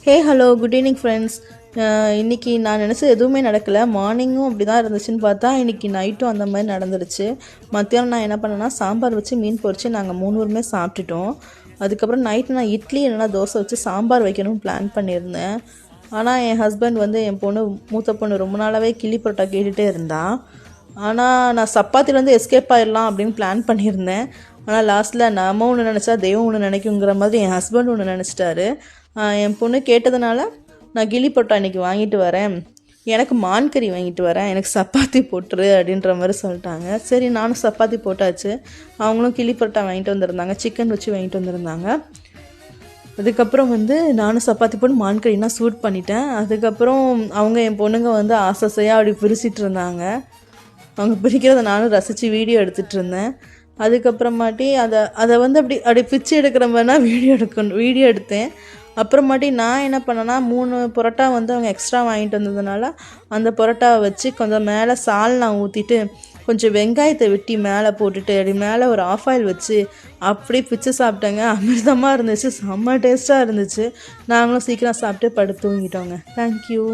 Hey hello good evening friends. இன்றைக்கி நான் நினச்சது எதுவுமே நடக்கலை. மார்னிங்கும் அப்படி தான் இருந்துச்சுன்னு பார்த்தா இன்றைக்கி நைட்டும் அந்த மாதிரி நடந்துருச்சு. மத்தியானம் நான் என்ன பண்ணேன்னா சாம்பார் வச்சு மீன் பொரித்து நாங்கள் 3 பேருமே சாப்பிட்டுட்டோம். அதுக்கப்புறம் நைட்டு நான் இட்லி இல்லைனா தோசை வச்சு சாம்பார் வைக்கணும்னு பிளான் பண்ணியிருந்தேன். ஆனால் என் ஹஸ்பண்ட் வந்து என் மூத்த பொண்ணு ரொம்ப நாளாகவே கிளி பரோட்டா கேட்டுகிட்டே இருந்தான். ஆனால் நான் சப்பாத்திலேருந்து எஸ்கேப் ஆகிடலாம் அப்படின்னு பிளான் பண்ணியிருந்தேன். ஆனால் லாஸ்ட்டில் நம்ம ஒன்று நினச்சா தெய்வம் ஒன்று நினைக்குங்கிற மாதிரி என் ஹஸ்பண்ட் ஒன்று நினச்சிட்டாரு. என் பொண்ணு கேட்டதுனால நான் கிளி பரோட்டா இன்றைக்கி வாங்கிட்டு வரேன், எனக்கு மான் கறி வாங்கிட்டு வரேன், எனக்கு சப்பாத்தி போட்டுரு அப்படின்ற மாதிரி சொல்லிட்டாங்க. சரி நானும் சப்பாத்தி போட்டாச்சு. அவங்களும் கிளி பரோட்டா வாங்கிட்டு வந்திருந்தாங்க, சிக்கன் வச்சு வாங்கிட்டு வந்திருந்தாங்க. அதுக்கப்புறம் வந்து நானும் சப்பாத்தி போட்டு மான் கறினா சூட் பண்ணிட்டேன். அதுக்கப்புறம் அவங்க என் பொண்ணுங்க வந்து ஆசையாக அப்படி பிரிச்சிட்டு இருந்தாங்க. அவங்க பிரிக்கிறத நானும் ரசித்து வீடியோ எடுத்துகிட்டு இருந்தேன். அதுக்கப்புறமாட்டி அதை வந்து அப்படி பிச்சு எடுக்கிற மாதிரினா வீடியோ எடுத்தேன். அப்புறமாட்டி நான் என்ன பண்ணேன்னா 3 பரோட்டா வந்து அவங்க எக்ஸ்ட்ரா வாங்கிட்டு வந்ததுனால அந்த பரோட்டாவை வச்சு கொஞ்சம் மேலே சால்னா ஊற்றிட்டு கொஞ்சம் வெங்காயத்தை வெட்டி மேலே போட்டுட்டு அப்படி மேலே ஒரு ஆஃப் ஆயில் வச்சு அப்படியே பிச்சு சாப்பிட்டேங்க. அமிர்தமாக இருந்துச்சு, செம்ம டேஸ்ட்டாக இருந்துச்சு. நாங்களும் சீக்கிரம் சாப்பிட்டு படுத்து தூங்கிட்டோங்க. தேங்க்யூ.